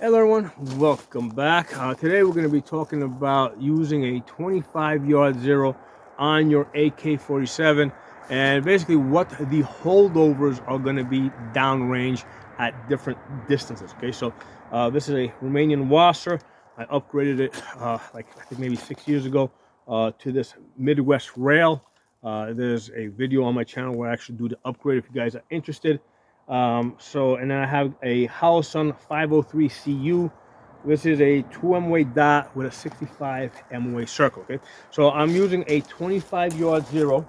Hello everyone, welcome back. Today we're going to be talking about using a 25-yard zero on your AK-47 and basically what the holdovers are going to be downrange at different distances. Okay, so this is a Romanian Wasser. I upgraded it like I think maybe 6 years ago to this Midwest rail. There's a video on my channel where I actually do the upgrade if you guys are interested. And then I have a Howson 503 CU. This is a 2 MOA dot with a 65 MOA circle. Okay, so I'm using a 25-yard zero,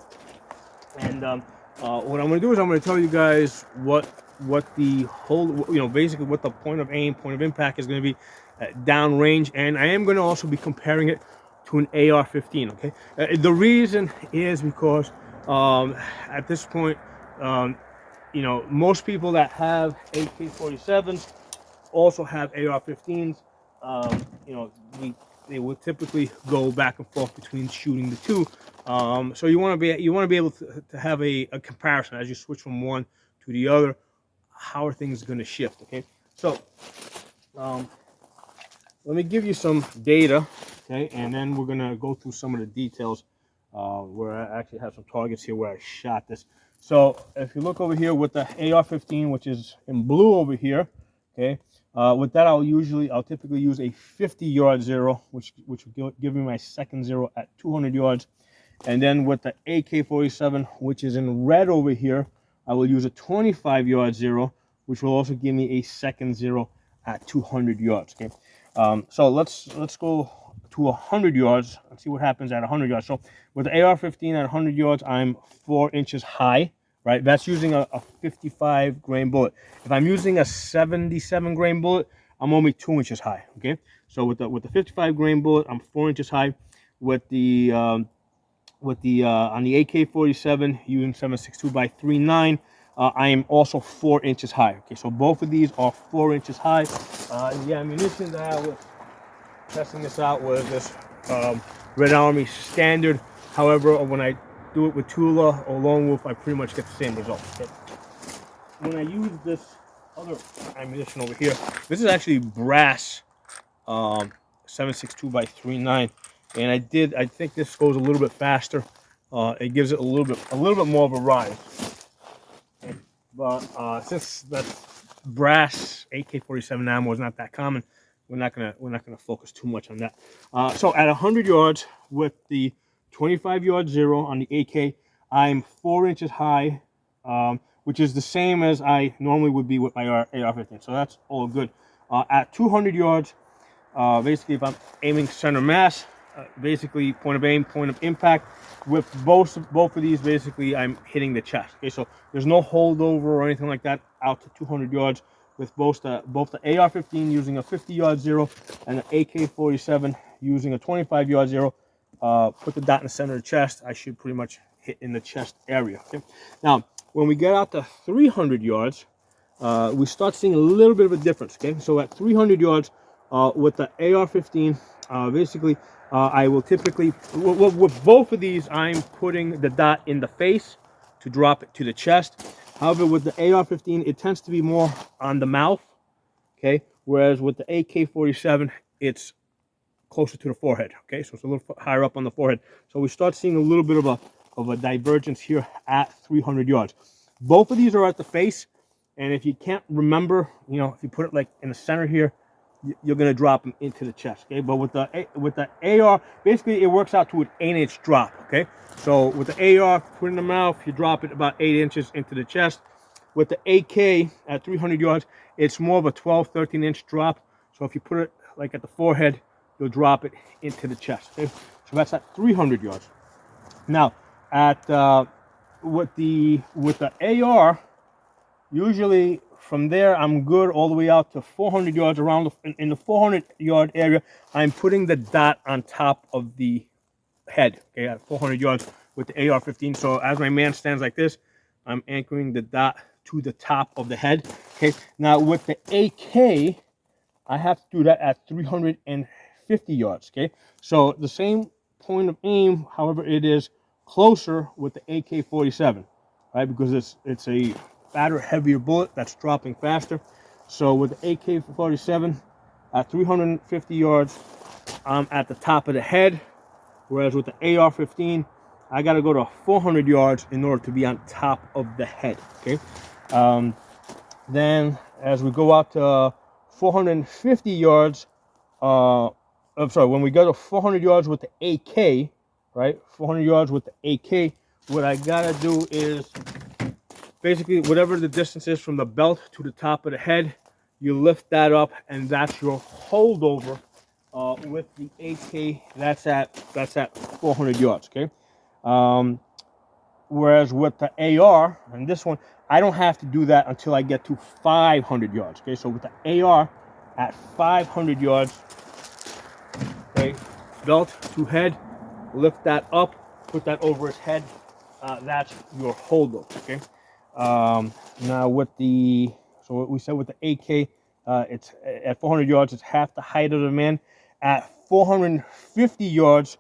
and what I'm going to do is I'm going to tell you guys what the whole, basically what the point of aim, point of impact is going to be downrange, and I am going to also be comparing it to an AR-15. Okay, the reason is because at this point, most people that have AK-47s also have AR-15s. They will typically go back and forth between shooting the two. So you want to be able to have a comparison as you switch from one to the other. How are things going to shift? Okay, so let me give you some data. Okay, and then we're gonna go through some of the details where I actually have some targets here where I shot this. So if you look over here with the AR-15, which is in blue over here, okay, with that I'll typically use a 50-yard zero, which will give me my second zero at 200 yards. And then with the AK-47, which is in red over here, I will use a 25-yard zero, which will also give me a second zero at 200 yards. Okay, so let's go to 100 yards and see what happens at 100 yards. So with the AR-15 at 100 yards, I'm 4 inches high, right? That's using a 55 grain bullet. If I'm using a 77 grain bullet, I'm only 2 inches high. Okay, so with the 55 grain bullet, I'm 4 inches high. With the on the AK-47 using 7.62 by 3.9, I am also 4 inches high. Okay, so both of these are 4 inches high. The ammunition that I was testing this out was this Red Army standard. However, when I do it with Tula or Lone Wolf, I pretty much get the same result. Okay. When I use this other ammunition over here, this is actually brass 7.62 by 3.9, and I think this goes a little bit faster. It gives it a little bit more of a rise. But since that brass AK-47 ammo is not that common, we're not gonna focus too much on that. So at 100 yards with the 25-yard zero on the AK, I'm 4 inches high, which is the same as I normally would be with my AR-15. So that's all good. At 200 yards, basically if I'm aiming center mass, basically point of aim, point of impact. With both of these, basically I'm hitting the chest. Okay, so there's no holdover or anything like that out to 200 yards. With both the AR-15 using a 50-yard zero and the AK-47 using a 25-yard zero, put the dot in the center of the chest, I should pretty much hit in the chest area. Okay. Now, when we get out to 300 yards, we start seeing a little bit of a difference. Okay, so at 300 yards with the AR-15, basically I will typically with both of these, I'm putting the dot in the face to drop it to the chest. However, with the AR-15, it tends to be more on the mouth, okay? Whereas with the AK-47, it's closer to the forehead, okay? So it's a little higher up on the forehead. So we start seeing a little bit of a divergence here at 300 yards. Both of these are at the face, and if you can't remember, if you put it like in the center here, you're gonna drop them into the chest, okay? But with the AR, basically it works out to an 8-inch drop, okay? So with the AR, put it in the mouth, you drop it about 8 inches into the chest. With the AK at 300 yards, it's more of a 12-13-inch drop. So if you put it like at the forehead, you'll drop it into the chest, okay? So that's at 300 yards. Now, at with the AR, usually from there, I'm good all the way out to 400 yards. Around in the 400-yard area, I'm putting the dot on top of the head, okay, at 400 yards with the AR-15. So as my man stands like this, I'm anchoring the dot to the top of the head, okay? Now with the AK, I have to do that at 350 yards, okay? So the same point of aim, however, it is closer with the AK-47, right? Because it's a fatter, heavier bullet that's dropping faster. So with the AK-47, At 350 yards, I'm at the top of the head. Whereas with the AR-15, I got to go to 400 yards in order to be on top of the head. Okay. Then as we go out to 450 yards, I'm sorry, when we go to 400 yards with the AK, right? 400 yards with the AK, what I gotta do is basically whatever the distance is from the belt to the top of the head, you lift that up, and that's your holdover with the AK. That's at 400 yards. Okay. Whereas with the AR, and this one, I don't have to do that until I get to 500 yards. Okay, so with the AR at 500 yards, okay, belt to head, lift that up, put that over his head. That's your holdover. Okay. Now with so what we said with the AK, it's at 400 yards, it's half the height of the man. At 450 yards,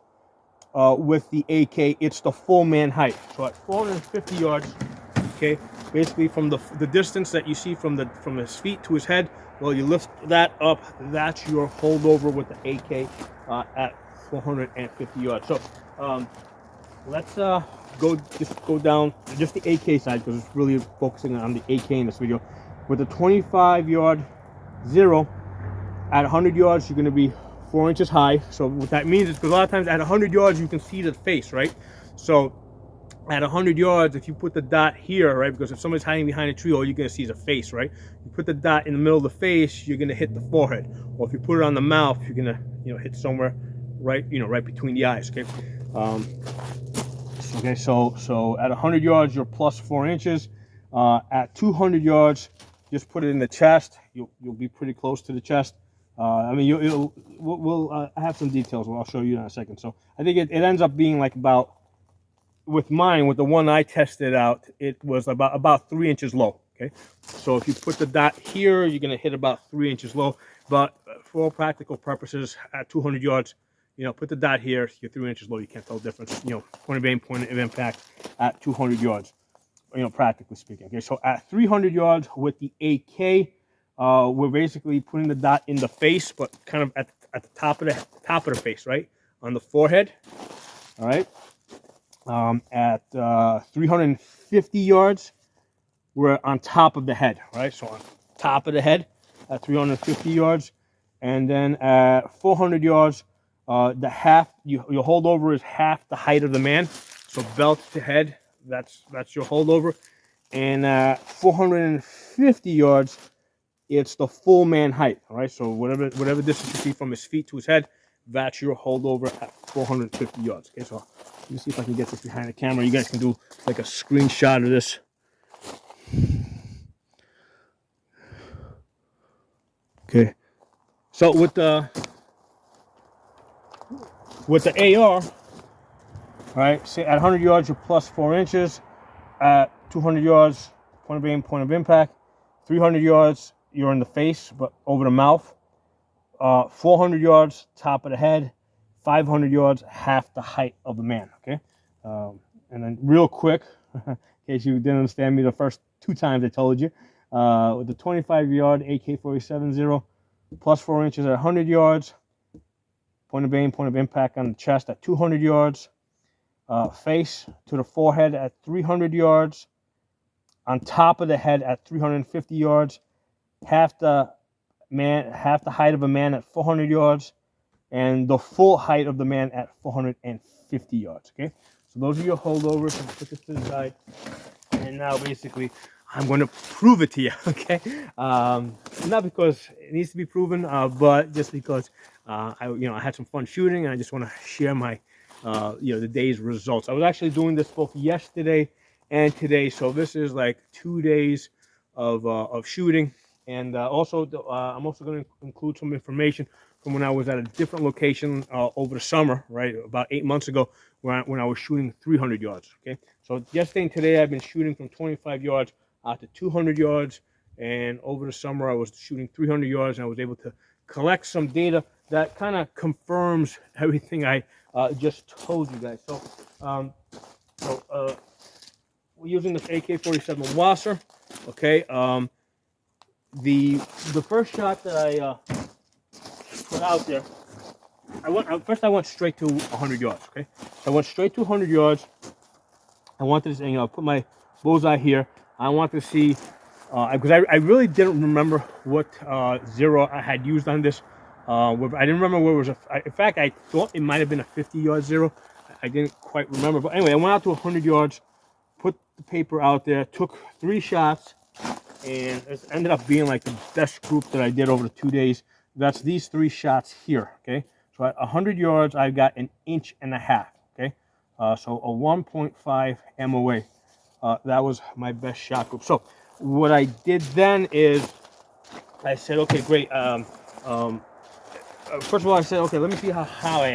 with the AK, it's the full man height. So at 450 yards, okay, basically from the distance that you see from his feet to his head, well, you lift that up. That's your holdover with the AK at 450 yards. So let's go down just the AK side, because it's really focusing on the AK in this video. With the 25-yard zero, at 100 yards, you're going to be 4 inches high. So what that means is, because a lot of times at 100 yards you can see the face, right? So at 100 yards, if you put the dot here, right, because if somebody's hiding behind a tree, all you're going to see is a face, right? You put the dot in the middle of the face, you're going to hit the forehead. Or if you put it on the mouth, you're going to hit somewhere right right between the eyes. Okay. Okay, so at 100 yards you're plus 4 inches. At 200 yards, just put it in the chest. You'll be pretty close to the chest. I mean, we'll have some details. I'll show you in a second. So I think it ends up being like about, with the one I tested out, it was about 3 inches low. Okay, so if you put the dot here, you're gonna hit about 3 inches low. But for all practical purposes, at 200 yards, put the dot here. You're 3 inches low. You can't tell the difference. Point of aim, point of impact at 200 yards. Practically speaking. Okay, so at 300 yards with the AK. We're basically putting the dot in the face, but kind of at the top of the face, right, on the forehead. All right. At 350 yards, we're on top of the head, right? So on top of the head at 350 yards, and then at 400 yards, the half your holdover is half the height of the man. So belt to head, that's your holdover, and at 450 yards. It's the full man height, all right? So whatever distance you see from his feet to his head, that's your holdover at 450 yards. Okay, so let me see if I can get this behind the camera. You guys can do like a screenshot of this. Okay, so with the AR, all right, say at 100 yards you're plus 4 inches. At 200 yards, point of aim, point of impact. 300 yards, you're in the face, but over the mouth. 400 yards, top of the head. 500 yards, half the height of the man. Okay, and then real quick, in case you didn't understand me the first 2 times I told you, with the 25-yard AK-47 0, plus 4 inches at 100 yards. Point of aim, point of impact on the chest at 200 yards. Face to the forehead at 300 yards. On top of the head at 350 yards. Half the height of a man at 400 yards, and the full height of the man at 450 yards. Okay, so those are your holdovers. I'm gonna put this to the side, and now basically I'm going to prove it to you. Okay, not because it needs to be proven, but just because I had some fun shooting, and I just want to share my the day's results. I was actually doing this both yesterday and today, so this is like 2 days of shooting. And also, I'm also going to include some information from when I was at a different location over the summer, right, about 8 months ago, when I was shooting 300 yards. Okay, so yesterday and today I've been shooting from 25 yards out to 200 yards, and over the summer I was shooting 300 yards, and I was able to collect some data that kind of confirms everything I just told you guys. So, we're using this AK-47 Wasser. Okay. The first shot that put out there. First I went straight to 100 yards. Okay, so I went straight to 100 yards. I wanted to, put my bullseye here. I wanted to see, because I really didn't remember what zero I had used on this. I didn't remember where it was. In fact, I thought it might have been a 50-yard zero. I didn't quite remember. But anyway, I went out to 100 yards, put the paper out there, took 3 shots, and it ended up being like the best group that I did over the 2 days. That's these 3 shots here, okay? So at 100 yards, I got 1.5 inches, okay? So a 1.5 MOA. That was my best shot group. So what I did then is I said, okay, great. First of all, I said, okay, let me see how high I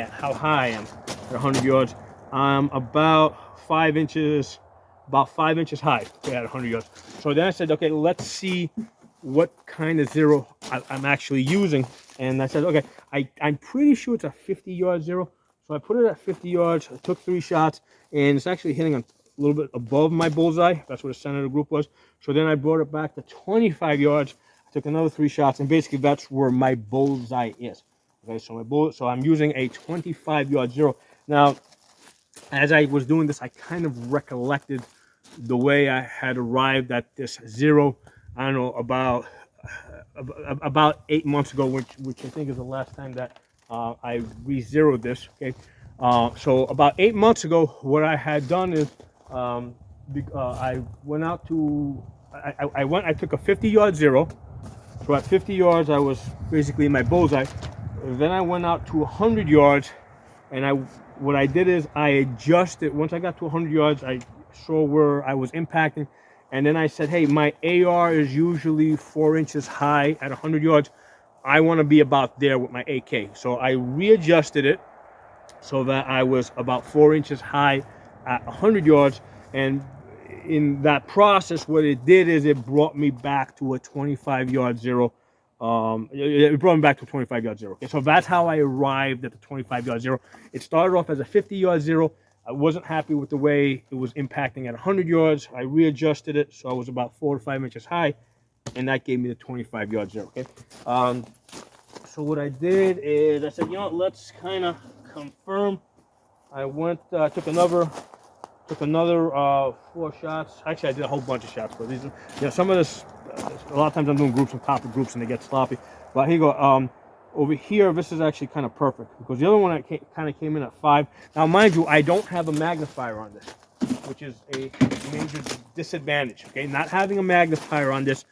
am at 100 yards. I'm about 5 inches high, okay, at 100 yards. So then I said, okay, let's see what kind of zero I'm actually using. And I said, okay, I'm pretty sure it's a 50-yard zero. So I put it at 50 yards, I took 3 shots, and it's actually hitting a little bit above my bullseye. That's what the center of the group was. So then I brought it back to 25 yards. I took another 3 shots, and basically that's where my bullseye is. Okay, so I'm using a 25-yard zero. Now, as I was doing this, I kind of recollected the way I had arrived at this zero. I don't know, about 8 months ago, which I think is the last time that I re-zeroed this. Okay, so about 8 months ago, what I had done is I went out to I took a 50-yard zero. So at 50 yards, I was basically in my bullseye. Then I went out to 100 yards, and what I did is I adjusted. Once I got to 100 yards, I saw where I was impacting, and then I said, hey, my AR is usually 4 inches high at 100 yards. I want to be about there with my AK. So I readjusted it so that I was about 4 inches high at 100 yards. And in that process, what it did is it brought me back to a 25-yard zero. It brought me back to a 25-yard zero. Okay, so that's how I arrived at the 25-yard zero. It started off as a 50-yard zero. I wasn't happy with the way it was impacting at 100 yards. I readjusted it, so I was about 4 to 5 inches high, and that gave me the 25-yard zero. Okay. So what I did is I said, let's kind of confirm. I went, took another 4 shots. Actually, I did a whole bunch of shots, but these, some of this, a lot of times I'm doing groups on top of groups and they get sloppy. But here you go. Over here, this is actually kind of perfect because the other one kind of came in at 5. Now, mind you, I don't have a magnifier on this, which is a major disadvantage. Okay, not having a magnifier on this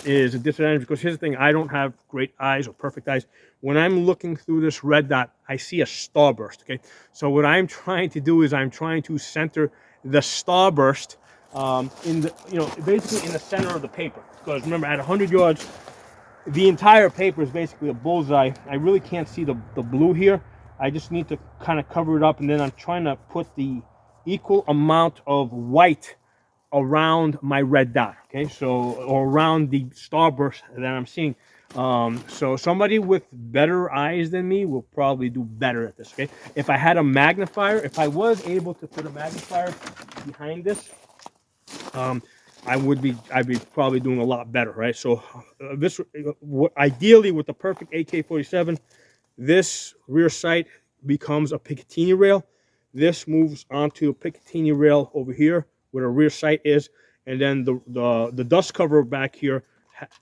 is a disadvantage because here's the thing: I don't have great eyes or perfect eyes. When I'm looking through this red dot, I see a starburst. Okay, so what I'm trying to do is I'm trying to center the starburst in the, basically in the center of the paper. Because remember, at 100 yards, the entire paper is basically a bullseye. I really can't see the blue here. I just need to kind of cover it up, and then I'm trying to put the equal amount of white around my red dot, okay? So, or around the starburst that I'm seeing. So somebody with better eyes than me will probably do better at this, okay? If I had a magnifier, if I was able to put a magnifier behind this, I'd be probably doing a lot better, right? So ideally with the perfect AK-47, this rear sight becomes a Picatinny rail. This moves onto a Picatinny rail over here where the rear sight is, and then the dust cover back here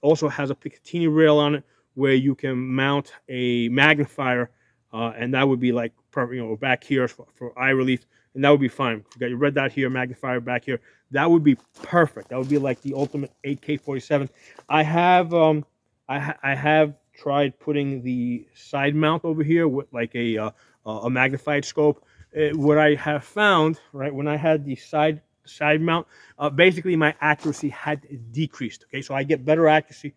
also has a Picatinny rail on it where you can mount a magnifier, and that would be like back here for eye relief, and that would be fine. You got your red dot here, magnifier back here. That would be perfect. That would be like the ultimate AK-47. I have tried putting the side mount over here with like a magnified scope. What I have found, right, when I had the side mount, basically my accuracy had decreased. Okay, so I get better accuracy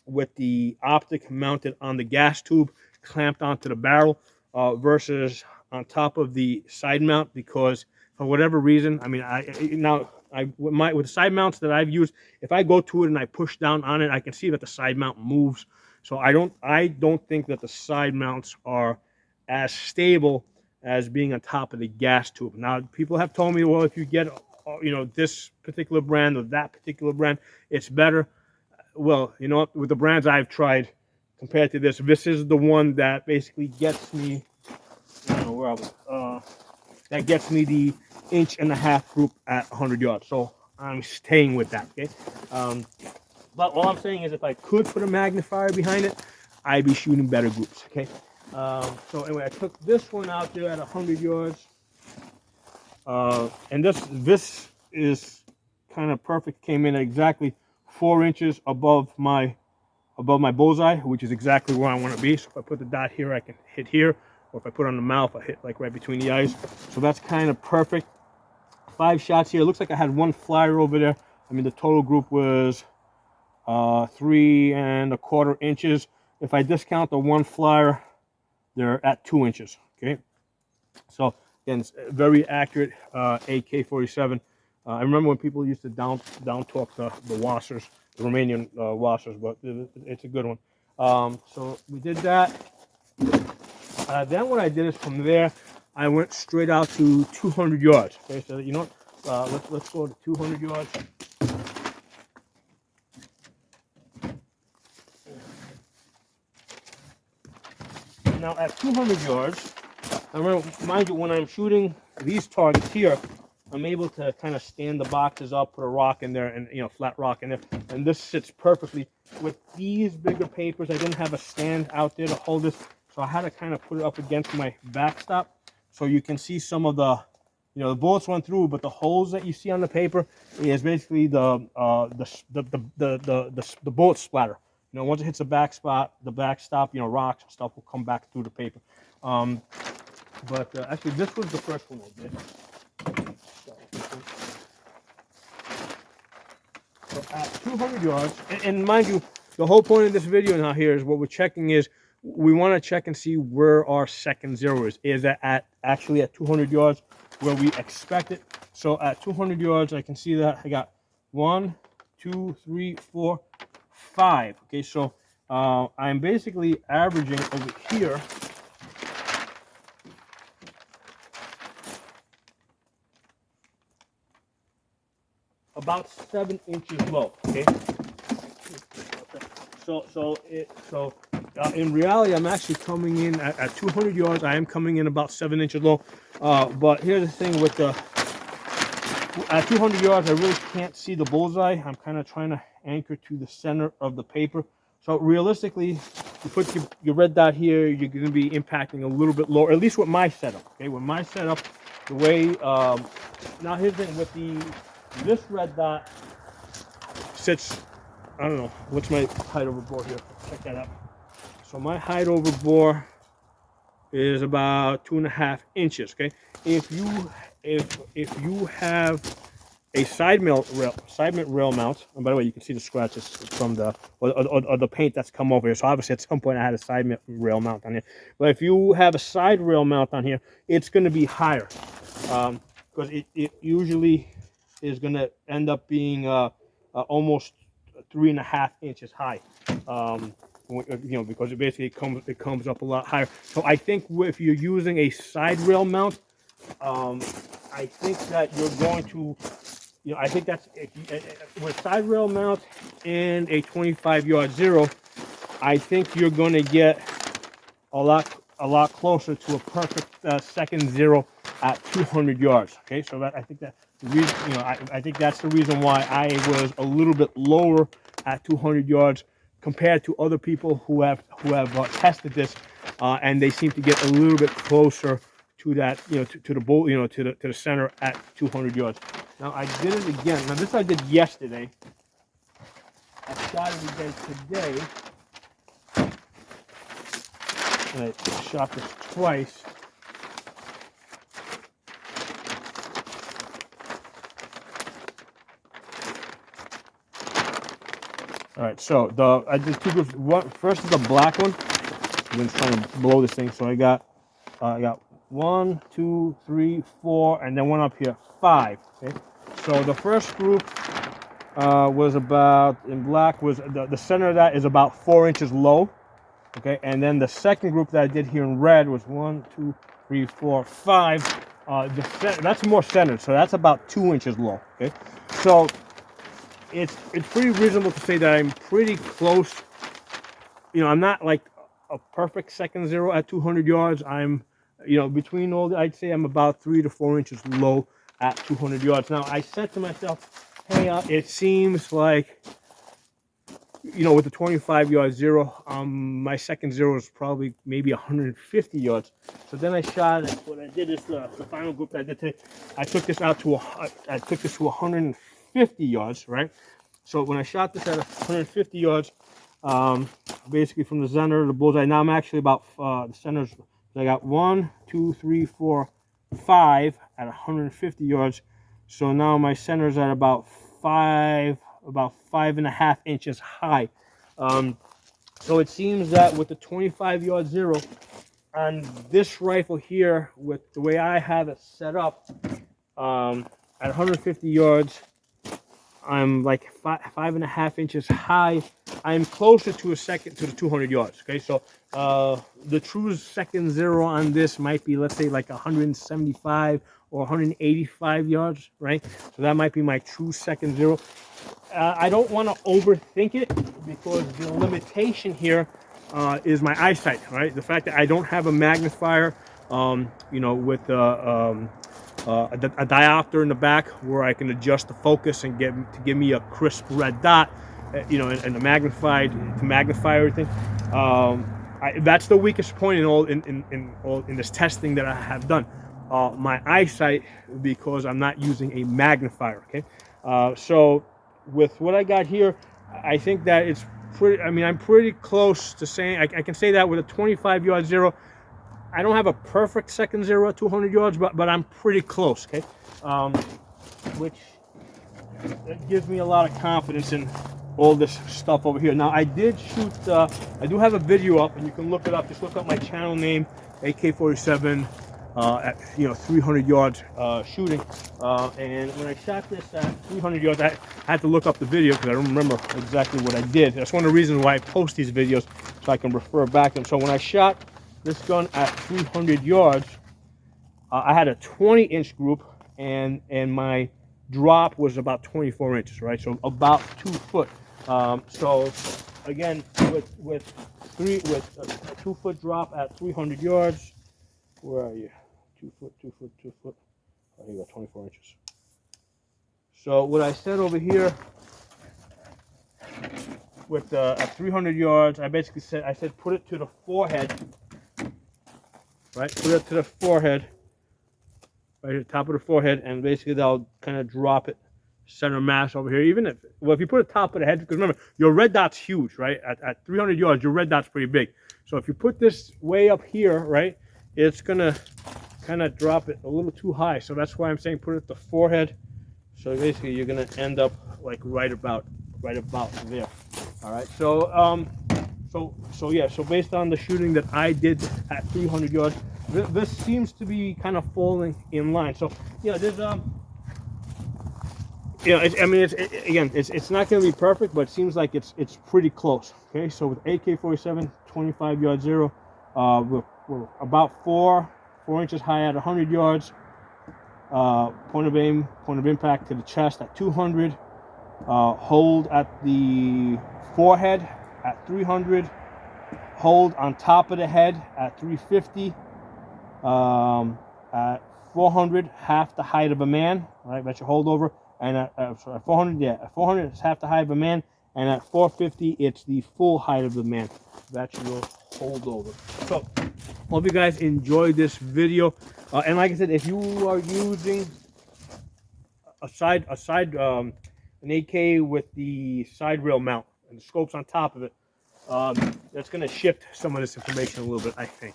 with the optic mounted on the gas tube, clamped onto the barrel, versus on top of the side mount, because for whatever reason, I mean, with the side mounts that I've used, if I go to it and I push down on it, I can see that the side mount moves. So I don't think that the side mounts are as stable as being on top of the gas tube. Now, people have told me, well, if you get this particular brand or that particular brand, it's better. Well, with the brands I've tried, compared to this. This is the one that basically gets me, I don't know where I was, that gets me the 1.5-inch group at 100 yards. So I'm staying with that, okay? But all I'm saying is if I could put a magnifier behind it, I'd be shooting better groups, okay? So anyway, I took this one out there at 100 yards. And this is kind of perfect. Came in at exactly 4 inches above my bullseye, which is exactly where I want to be. So if I put the dot here, I can hit here, or if I put it on the mouth, I hit like right between the eyes. So that's kind of perfect. 5 shots here. It looks like I had one flyer over there. I mean, the total group was 3 1/4 inches. If I discount the one flyer, they're at 2 inches. Okay, so again, it's very accurate AK-47. I remember when people used to down talk the washers, the Romanian washers, but it's a good one. So we did that. Then what I did is from there, I went straight out to 200 yards. Okay, so you know, let's go to 200 yards. Now at 200 yards, I remember, mind you, when I'm shooting these targets here, I'm able to kind of stand the boxes up, put a rock in there, and flat rock in there, and this sits perfectly. With these bigger papers, I didn't have a stand out there to hold this, so I had to kind of put it up against my backstop, so you can see some of the, the bullets went through, but the holes that you see on the paper is basically the bullet splatter. Once it hits the backstop, rocks and stuff will come back through the paper. But actually, this was the first one I did. So at 200 yards, and mind you, the whole point of this video now here is what we're checking is we want to check and see where our second zero is. Is that actually at 200 yards where we expect it? So at 200 yards, I can see that I got 1, 2, 3, 4, 5. Okay, so I'm basically averaging over here about 7 inches low. Okay, so in reality, I'm actually coming in at 200 yards. I am coming in about 7 inches low. But here's the thing with at 200 yards, I really can't see the bullseye. I'm kind of trying to anchor to the center of the paper. So realistically, you put your red dot here, you're going to be impacting a little bit lower, at least with my setup. Okay, with my setup, the way now here's the thing with this red dot sits, I don't know, what's my height over bore here? Check that out. So my height over bore is about 2.5 inches. Okay, if you have a side rail mount, and by the way, you can see the scratches from the paint that's come over here. So obviously, at some point, I had a side rail mount on here. But if you have a side rail mount on here, it's going to be higher because it usually is going to end up being almost 3.5 inches high. Because it basically comes up a lot higher. So I think if you're using a side rail mount, I think that you're going to, I think that's with side rail mount and a 25-yard zero, I think you're going to get a lot closer to a perfect second zero at 200 yards. Okay, so that I think that the reason, I think that's the reason why I was a little bit lower at 200 yards compared to other people who have tested this, and they seem to get a little bit closer to that, to the bull, to the center at 200 yards. Now I did it again. Now this I did yesterday. I shot it again today. And I shot this twice. All right, so I did two groups. First is the black one. I'm just trying to blow this thing. So I got 1, 2, 3, 4, and then one up here, 5. Okay. So the first group was about, in black, was the center of that is about 4 inches low. Okay, and then the second group that I did here in red was 1, 2, 3, 4, 5. That's more centered, so that's about 2 inches low. Okay, so it's pretty reasonable to say that I'm pretty close I'm not like a perfect second zero at 200 yards. I'm, between all, I'd say I'm about 3 to 4 inches low at 200 yards. Now, I said to myself, hey, it seems like, with the 25-yard zero, my second zero is probably maybe 150 yards. So then I shot. What I did is the final group that I did today. I took this out to 150 yards, right? So when I shot this at 150 yards, basically from the center of the bullseye. Now I'm actually about the centers. I got 1, 2, 3, 4, 5 at 150 yards. So now my center's at about 5.5 inches high. So it seems that with the 25-yard zero on this rifle here, with the way I have it set up, at 150 yards, I'm like 5.5 inches high. I'm closer to the 200 yards. Okay, so the true second zero on this might be, let's say, like 175 or 185 yards, right? So that might be my true second zero. I don't want to overthink it, because the limitation here is my eyesight, right? The fact that I don't have a magnifier, with a diopter in the back where I can adjust the focus and give me a crisp red dot, and to magnify everything. That's the weakest point in this testing that I have done. My eyesight, because I'm not using a magnifier. Okay, so with what I got here, I think that it's pretty. I mean, I'm pretty close to saying I can say that with a 25-yard zero. I don't have a perfect second zero at 200 yards, but I'm pretty close, okay? Which gives me a lot of confidence in all this stuff over here. Now, I did shoot, I do have a video up, and you can look it up. Just look up my channel name, AK-47, at 300 yards shooting. And when I shot this at 300 yards, I had to look up the video because I don't remember exactly what I did. That's one of the reasons why I post these videos, so I can refer back to them. So when I shot this gun at 300 yards, I had a 20-inch group, and my drop was about 24 inches, right? So about 2 foot. So again, with a 2 foot drop at 300 yards, where are you? 2 foot, 2 foot, 2 foot. Oh, here you go, 24 inches. So what I said over here, with at 300 yards, I basically said, put it to the forehead. Right, put it to the forehead, right at the top of the forehead, and basically that'll kind of drop it center mass over here. Even if you put it top of the head, because remember, your red dot's huge, right? At 300 yards, your red dot's pretty big. So if you put this way up here, right, it's gonna kind of drop it a little too high. So that's why I'm saying put it at the forehead. So basically, you're gonna end up like right about there. All right. So yeah, so based on the shooting that I did at 300 yards, this seems to be kind of falling in line. So there's it's not going to be perfect, but it seems like it's pretty close. Okay, so with AK-47 25-yard zero, we're about 4 inches high at 100 yards. Point of aim, point of impact to the chest at 200. Hold at the forehead at 300, hold on top of the head at 350, at 400, half the height of a man, right? That's your holdover. And at 400, at 400 is half the height of a man, and at 450, it's the full height of the man. That's your holdover. So, hope you guys enjoyed this video. And like I said, if you are using an AK with the side rail mount and the scopes on top of it, that's going to shift some of this information a little bit, I think.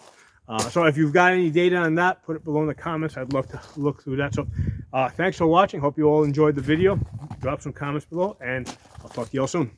So if you've got any data on that, put it below in the comments. I'd love to look through that. So thanks for watching. Hope you all enjoyed the video. Drop some comments below, and I'll talk to you all soon.